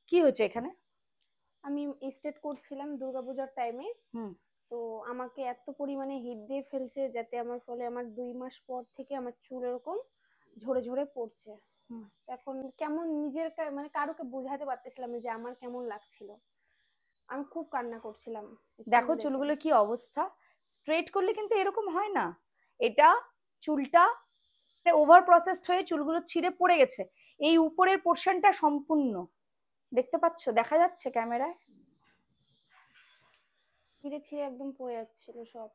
কি হয়েছে এখানে? আমি স্টেট করছিলাম দুর্গাপূজার টাইমে। হুম। তো আমাকে এত পরিমাণে হিট দিয়ে ফেলছে, যাতে আমার ফলে আমার 2 মাস পর থেকে আমার চুল এরকম ঝরে ঝরে পড়ছে। হুম। এখন কেমন নিজের মানে কারোকে বোঝাতে পারতেছিলাম না যে আমার কেমন লাগছিল। আমি খুব কান্না করছিলাম এই চুল দেখো দেখে। চুলগুলো কি অবস্থা। স্ট্রেট করলে কিন্তু এরকম হয় না। এটা চুলটা ওভার প্রসেসড হয়ে চুলগুলো ছিঁড়ে পড়ে গেছে। এই উপরের পোর্শনটা সম্পূর্ণ দেখতে পাচ্ছো, দেখা যাচ্ছে ক্যামেরায়। ছিঁড়ে ছিঁড়ে একদম পড়ে যাচ্ছিল সব।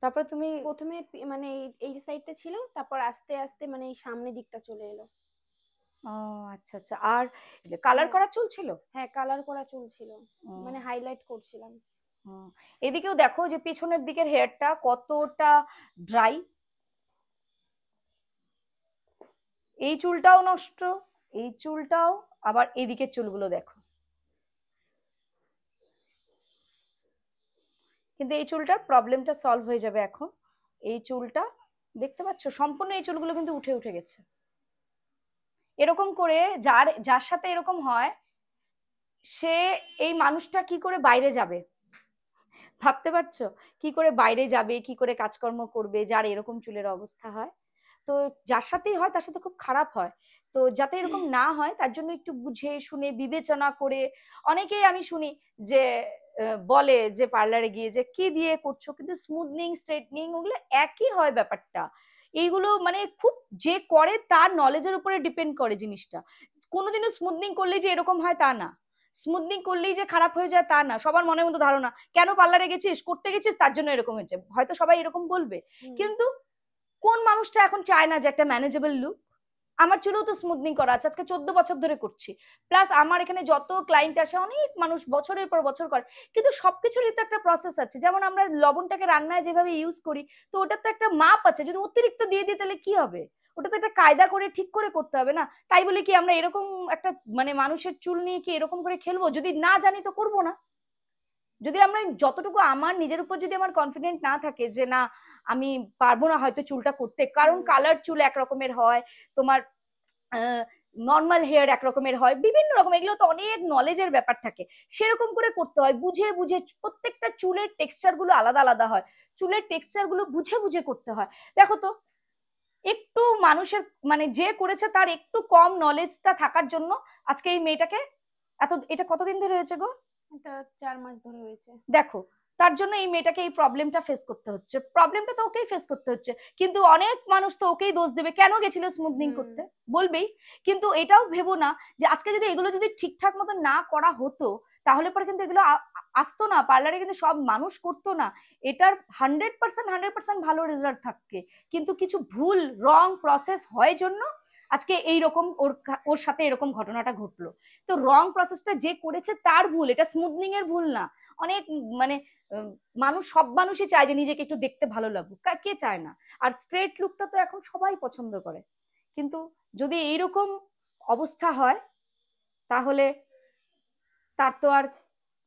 তারপরে তুমি প্রথমে মানে এই সাইডটা ছিল, তারপর আস্তে আস্তে মানে এই সামনের দিকটা চলে এলো। ও আচ্ছা আচ্ছা। আর কালার হ্যাঁ, করা চুল ছিল? হ্যাঁ, কালার করা চুল ছিল। ও, মানে হাইলাইট করছিলাম। ও। এদিকেও দেখো যে পিছনের দিকের হেয়ারটা কতটা ড্রাই। এই চুলটাও নষ্ট, এই চুলটাও। আবার এদিকের চুলগুলো দেখো। কিন্তু এই চুলটার প্রবলেমটা সলভ হয়ে যাবে এখন। এই চুলটা দেখতে পাচ্ছ সম্পূর্ণ, এই চুলগুলো কিন্তু উঠে উঠে গেছে। এরকম করে যার যার সাথে এরকম হয়, সে এই মানুষটা কি করে বাইরে যাবে ভাবতে পারছো? কি করে বাইরে যাবে, কি করে কাজকর্ম করবে যার এরকম চুলের অবস্থা হয়? তো যার সাথেই হয় তার সাথে খুব খারাপ হয়। তো যাতে এরকম না হয় তার জন্য একটু বুঝে শুনে বিবেচনা করে। অনেকেই আমি শুনি যে বলে যে পার্লারে গিয়ে যে কি দিয়ে করছো, কিন্তু স্মুথনিং স্ট্রেটনিং ওগুলো একই হয় ব্যাপারটা। এইগুলো মানে খুব যে করে তার নলেজের উপরে ডিপেন্ড করে জিনিসটা। কোনোদিনও স্মুথনিং করলে যে এরকম হয় তা না, স্মুথনিং করলেই যে খারাপ হয়ে যায় তা না। সবার মনের মতো ধারণা, কেন পার্লারে গেছিস করতে গেছিস তার জন্য এরকম হয়েছে, হয়তো সবাই এরকম বলবে। হুম। কিন্তু কোন মানুষটা এখন চায় না যে একটা ম্যানেজেবল লুক? আমার চুলও তো স্মুথনিং করা আছে, আজকে 14 বছর ধরে করছি। প্লাস আমার এখানে যত ক্লায়েন্ট আসে অনেক মানুষ বছরের পর বছর করে। কিন্তু সবকিছুরই তো একটা প্রসেস আছে। যেমন আমরা লবণটাকে রান্নায় যেভাবে ইউজ করি, তো ওটার তো একটা মাপ আছে। যদি অতিরিক্ত দিয়ে দিই তাহলে কি হবে? ওটা তো একটা কায়দা করে ঠিক করে করতে হবে না? তাই বলে কি আমরা এরকম একটা মানে মানুষের চুল নিয়ে কি এরকম করে খেলবো? যদি না জানি তো করবো না। যদি আমরা যতটুকু আমার নিজের উপর যদি আমার কনফিডেন্ট না থাকে যে না আমি পারবো না হয়তো চুলটা করতে, কারণ হুম। কালার চুল এক রকমের হয়, তোমার নর্মাল হেয়ার এক রকমের হয়, বিভিন্ন রকম, এগুলো তো অনেক নলেজের ব্যাপার থাকে। সেরকম করে করতে হয় বুঝে বুঝে। প্রত্যেকটা চুলের টেক্সচার গুলো আলাদা আলাদা হয়, চুলের টেক্সচার গুলো বুঝে বুঝে করতে হয়। দেখো তো, একটু মানুষের মানে যে করেছে তার একটু কম নলেজটা থাকার জন্য আজকে এই মেয়েটাকে এত, এটা কতদিন ধরে হয়েছে গো? এটা 4 মাস ধরে হয়েছে। দেখো, তার জন্য এই মেয়েটাকে এই প্রবলেমটা ফেস করতে হচ্ছে। প্রবলেমটা তো ওকেই ফেস করতে হচ্ছে, কিন্তু অনেক মানুষ তো ওকেই দোষ দেবে, কেন গেছিল স্মুথনিং হুম। করতে, বলবেই। কিন্তু এটাও ভেবো না যে আজকে যদি এগুলো যদি ঠিকঠাক মতো না করা হতো, তাহলে পরে কিন্তু এগুলো আসতো না পার্লারে, কিন্তু সব মানুষ করতো না। এটার 100% ভালো রেজাল্ট থাকে। কিন্তু কিছু ভুল রং প্রসেস হয় জন্য আজকে এইরকম ওর ওর সাথে এরকম ঘটনাটা ঘটলো। তো রং প্রসেসটা যে করেছে তার ভুল, এটা স্মুথনিং এর ভুল না। অনেক মানে মানুষ, সব মানুষই চায় যে নিজেকে একটু দেখতে ভালো লাগুক, কে চায় না? আর স্ট্রেট লুকটা তো এখন সবাই পছন্দ করে। কিন্তু যদি এইরকম অবস্থা হয়, তাহলে তার তো আর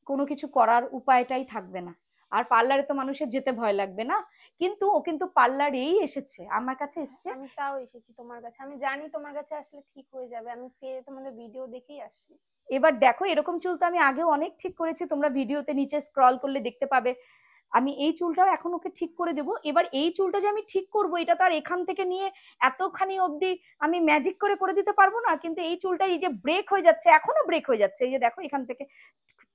কোনো কিছু করার উপায়টাই থাকবে না। আর পার্লারে তো মানুষের যেতে ভয় লাগবে না। কিন্তু ও কিন্তু পার্লারেই এসেছে, আমার কাছে এসেছে। আমি তাও এসেছি তোমার কাছে, আমি জানি তোমার কাছে আসলে ঠিক হয়ে যাবে, আমি তোমাদের ভিডিও দেখেই আসছি। এবার দেখো, এরকম চুল তো আমি আগেও অনেক ঠিক করেছি, তোমরা ভিডিওতে নিচে স্ক্রল করলে দেখতে পাবে। আমি এই চুলটাও এখন ওকে ঠিক করে দেবো। এবার এই চুলটা যে আমি ঠিক করব, এটা তো আর এখান থেকে নিয়ে এতখানি অবধি আমি ম্যাজিক করে করে দিতে পারবো না। কিন্তু এই চুলটা এই যে ব্রেক হয়ে যাচ্ছে, এখনো ব্রেক হয়ে যাচ্ছে, এই যে দেখো এখান থেকে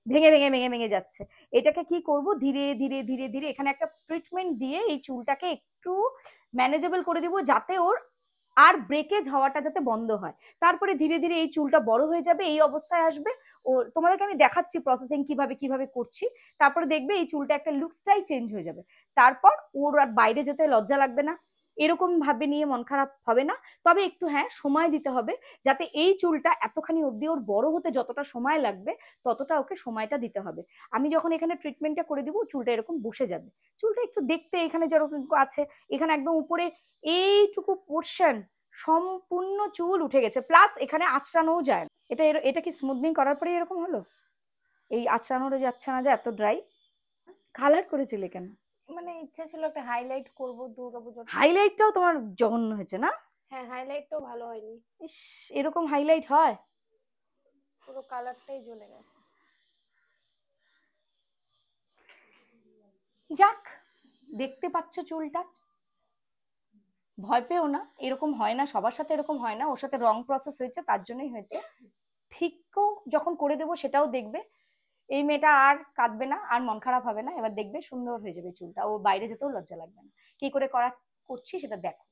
ভেঙে ভেঙে ভেঙে ভেঙে যাচ্ছে। এটাকে কি করব, ধীরে ধীরে ধীরে ধীরে এখানে একটা ট্রিটমেন্ট দিয়ে এই চুলটাকে একটু ম্যানেজেবল করে দিব, যাতে ওর আর ব্রেকেজ হওয়াটা যাতে বন্ধ হয়। তারপরে ধীরে ধীরে এই চুলটা বড় হয়ে যাবে, এই অবস্থায় আসবে। ও তোমাদেরকে আমি দেখাচ্ছি প্রসেসিং কিভাবে কিভাবে করছি। তারপরে দেখবে এই চুলটা একটা লুকসটাই চেঞ্জ হয়ে যাবে। তারপর ওর আর বাইরে যেতে লজ্জা লাগবে না, এরকম ভাবে নিয়ে মন খারাপ হবে না। তবে একটু হ্যাঁ সময় দিতে হবে, যাতে এই চুলটা এতখানি অব্দি ওর বড় হতে যতটা সময় লাগবে ততটা ওকে সময়টা দিতে হবে। আমি যখন এখানে ট্রিটমেন্টটা করে দিব চুলটা এরকম বসে যাবে। চুলটা একটু দেখতে এখানে যেরকম আছে, এখানে একদম উপরে এইটুকু পোর্শন সম্পূর্ণ চুল উঠে গেছে, প্লাস এখানে আঁচড়ানোও যায় না। এটা এটা কি স্মুথনিং করার পরে এরকম হলো? এই আঁচড়ানোটা যাচ্ছে না, যে এত ড্রাই। কালার করেছিলে কেন? মানে ইচ্ছা ছিল একটা হাইলাইট করব দুর্গাপুজোর টাইমে। হাইলাইটটাও তোমার জঘন্য হয়েছে না? হ্যাঁ, হাইলাইটটাও ভালো হয়নি। ইস, এরকম হাইলাইট হয়? পুরো কালারটাই জ্বলে গেছে। যাক, দেখতে পাচ্ছ চুলটা, ভয় পেও না, এরকম হয় না, সবার সাথে এরকম হয় না, ওর সাথে রং প্রসেস হয়েছে, তার জন্যই হয়েছে। ঠিকও যখন করে দেবো সেটাও দেখবে, এই মেয়েটা আর কাঁদবে না, আর মন খারাপ হবে না, এবার দেখবে সুন্দর হয়ে যাবে চুলটা, ও বাইরে যেতেও লজ্জা লাগবে না। কি করে করছি সেটা দেখো।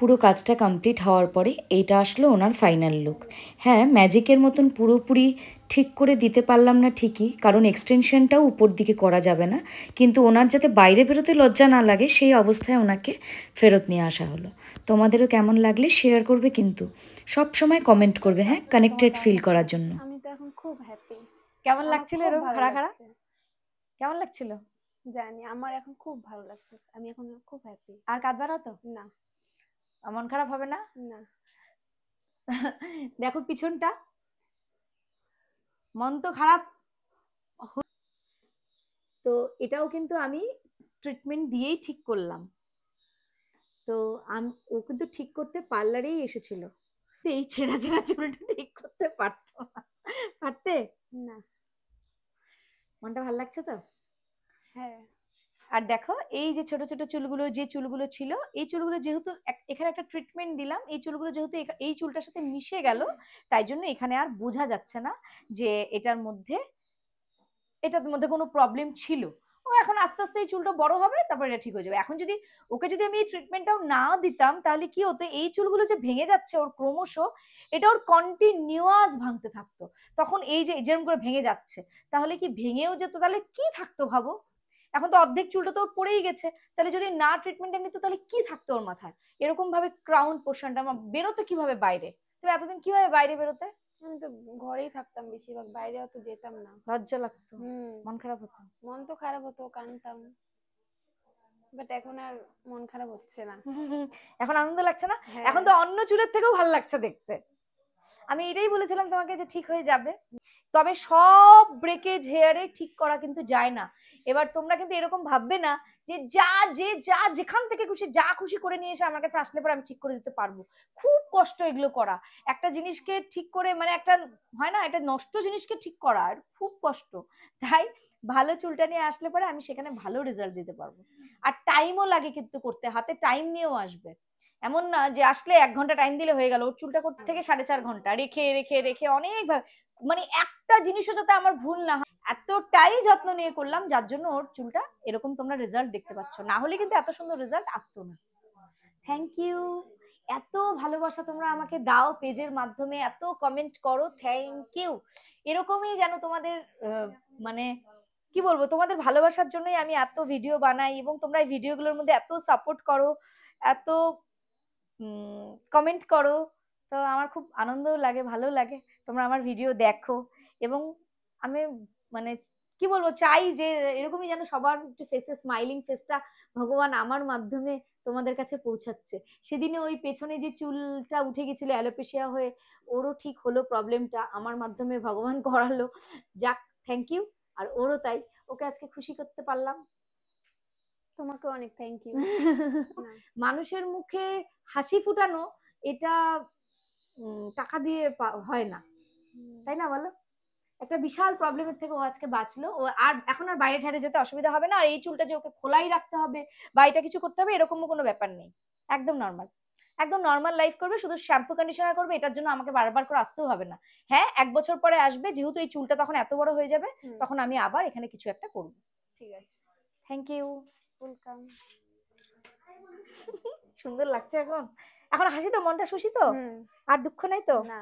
পুরো কাজটা কমপ্লিট হওয়ার পরে এইটা আসলো ওনার ফাইনাল লুক। হ্যাঁ, ম্যাজিকের মতন পুরোপুরি ঠিক করে দিতে পারলাম না ঠিকই, কারণ এক্সটেনশনটাও উপর দিকে করা যাবে না, কিন্তু ওনার যাতে বাইরে বেরোতে লজ্জা না লাগে সেই অবস্থায় ওনাকে ফেরত নিয়ে আসা হলো। তোমাদেরও কেমন লাগলে শেয়ার করবে, কিন্তু সব সময় কমেন্ট করবে, হ্যাঁ, কানেক্টেড ফিল করার জন্য। আমি তো এখন খুব হ্যাপি। কেমন লাগছিল এরকম খাড়া খাড়া? কেমন লাগছিল? জানি, আমার এখন খুব ভালো লাগছে, আমি এখন খুব হ্যাপি। আর কাঁদবা না তো? না। মন খারাপ হবে না? না। দেখো পিছনটা, মন তো খারাপ। তো এটাও কিন্তু আমি ট্রিটমেন্ট দিয়েই ঠিক করলাম। তো ও কিন্তু ঠিক করতে পার্লারেই এসেছিল, এই ছেঁড়া ছেঁড়া চুলটা ঠিক করতে পারতো না। পারতে? না। মনটা ভালো লাগছে তো? হ্যাঁ। আর দেখো এই যে ছোট ছোট চুলগুলো, যে চুলগুলো ছিল, এই চুলগুলো যেহেতু এখানে একটা ট্রিটমেন্ট দিলাম, এই চুলগুলো যেহেতু এই চুলটার সাথে মিশে গেল, তাই জন্য এখানে আর বোঝা যাচ্ছে না যে এটার মধ্যে কোনো প্রবলেম ছিল। ও এখন আস্তে আস্তে এই চুলটা বড় হবে, তারপর এটা ঠিক হয়ে যাবে। এখন যদি আমি এই ট্রিটমেন্টটাও না দিতাম, তাহলে কি হতো, এই চুলগুলো যে ভেঙে যাচ্ছে ওর ক্রমশ, এটা ওর কন্টিনিউয়াস ভাঙতে থাকতো। তখন এই যে যেরকম করে ভেঙে যাচ্ছে, তাহলে কি ভেঙেও যেত, তাহলে কি থাকতো ভাবো। এখন তো অর্ধেক চুলটা তো পড়েই গেছে, তাহলে যদি না ট্রিটমেন্টটা নিত তাহলে কি থাকতো ওর মাথায়, এরকম ভাবে ক্রাউন পোর্শনটা আমার বেরোতো কিভাবে বাইরে? তুমি এতদিন কিভাবে বাইরে বেরোতে? আমি তো ঘরেই থাকতাম বেশিরভাগ, বাইরে অত যেতাম না। লজ্জা লাগতো, হুম। মন খারাপ হতো? মন তো খারাপ হতো, কাঁদতাম, বাট এখন আর মন খারাপ হচ্ছে না। এখন আনন্দ লাগছে না? হ্যাঁ। এখন তো অন্য চুলের থেকেও ভালো লাগছে দেখতে। আমি এটাই বলেছিলাম তোমাকে যে ঠিক হয়ে যাবে, তবে সব ব্রেকেজ হেয়ারে ঠিক করা কিন্তু যায় না। এবার তোমরা কিন্তু এরকম ভাববে না যে যা যেখান থেকে খুশি যা খুশি করে নিয়ে এসে আমার কাছে আসলে পরে আমি ঠিক করে দিতে পারবো। খুব কষ্ট এগুলো করা, একটা জিনিসকে ঠিক করে, মানে একটা হয় না, এটা নষ্ট জিনিসকে ঠিক করা খুব কষ্ট। তাই ভালো চুলটা নিয়ে আসলে পরে আমি সেখানে ভালো রেজাল্ট দিতে পারবো। আর টাইমও লাগে কিন্তু করতে, হাতে টাইম নিয়েও আসবে। এমন না যে আসলে 1 ঘন্টা টাইম দিলে হয়ে গেল, ওর চুলটা করতে থেকে 4.5 ঘন্টা রেখে রেখে রেখে অনেকভাবে, মানে একটা জিনিসও যাতে আমার ভুল না হয় এতটাই যত্ন নিয়ে করলাম, যার জন্য ওর চুলটা এরকম তোমরা রেজাল্ট দেখতে পাচ্ছ, না হলে কিন্তু এত সুন্দর রেজাল্ট আসতো না। থ্যাংক ইউ, এত ভালোবাসা তোমরা আমাকে দাও, পেজের মাধ্যমে এত কমেন্ট করো, থ্যাংক ইউ। এরকমই যেন তোমাদের মানে কি বলবো, তোমাদের ভালোবাসার জন্যই আমি এত ভিডিও বানাই, এবং তোমরা এই ভিডিওগুলোর মধ্যে এত সাপোর্ট করো, এত কমেন্ট করো। তো আমার খুব আনন্দ লাগে, ভালো লাগে তোমরা আমার ভিডিও দেখো। এবং আমি মানে কি বলবো, চাই যে এরকমই যেন সবার ফেসে স্মাইলিং ফেসটা ভগবান আমার মাধ্যমে তোমাদের কাছে পৌঁছাচ্ছে। সেদিনে ওই পেছনে যে চুলটা উঠে গেছিল অ্যালোপেশিয়া হয়ে, ওরও ঠিক হলো প্রবলেমটা, আমার মাধ্যমে ভগবান করালো। যাক, থ্যাংক ইউ। আর ওরও তাই, ওকে আজকে খুশি করতে পারলাম। তোমাকে অনেক থ্যাংক ইউ। মানুষের মুখে হাসি ফুটানো, এটা টাকা দিয়ে হয় না, তাই না বলো? একটা বিশাল প্রবলেমের থেকে ও আজকে বাঁচলো। ও আর এখন আর বাইরে ঠাইরে যেতে অসুবিধা হবে না। আর এই চুলটা যে ওকে খোলাই রাখতে হবে বা এটা কিছু করতে হবে এরকম কোনো ব্যাপার নেই। একদম নর্মাল, একদম নর্মাল লাইফ করবে, শুধু শ্যাম্পু কন্ডিশনার করবে, এটার জন্য আমাকে বারবার করে আসতেও হবে না। হ্যাঁ, 1 বছর পরে আসবে, যেহেতু এই চুলটা তখন এত বড় হয়ে যাবে, তখন আমি আবার এখানে কিছু একটা করবো। ঠিক আছে, থ্যাংক ইউ। ওয়েলকাম। সুন্দর লাগছে এখন? এখন হাসি তো, মনটা খুশি তো? আর দুঃখ নাই তো? না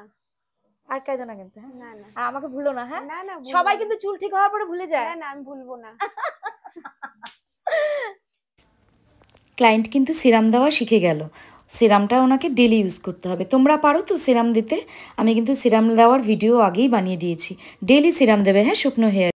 আর কাঁদো না কিন্তু, হ্যাঁ? না না আর আমাকে ভুলো না, হ্যাঁ? না না, ভুলবো সবাই না। কিন্তু চুল ঠিক হওয়ার পরে ভুলে যায়। না না, আমি ভুলবো না। ক্লায়েন্ট কিন্তু সিরাম দেওয়া শিখে গেল। সিরামটা ওনাকে ডেলি ইউজ করতে হবে। তোমরা পারো তো সিরাম দিতে? আমি কিন্তু সিরাম দেওয়ার ভিডিও আগেই বানিয়ে দিয়েছি। ডেলি সিরাম দেবে, হ্যাঁ, শুকনো হেয়ার।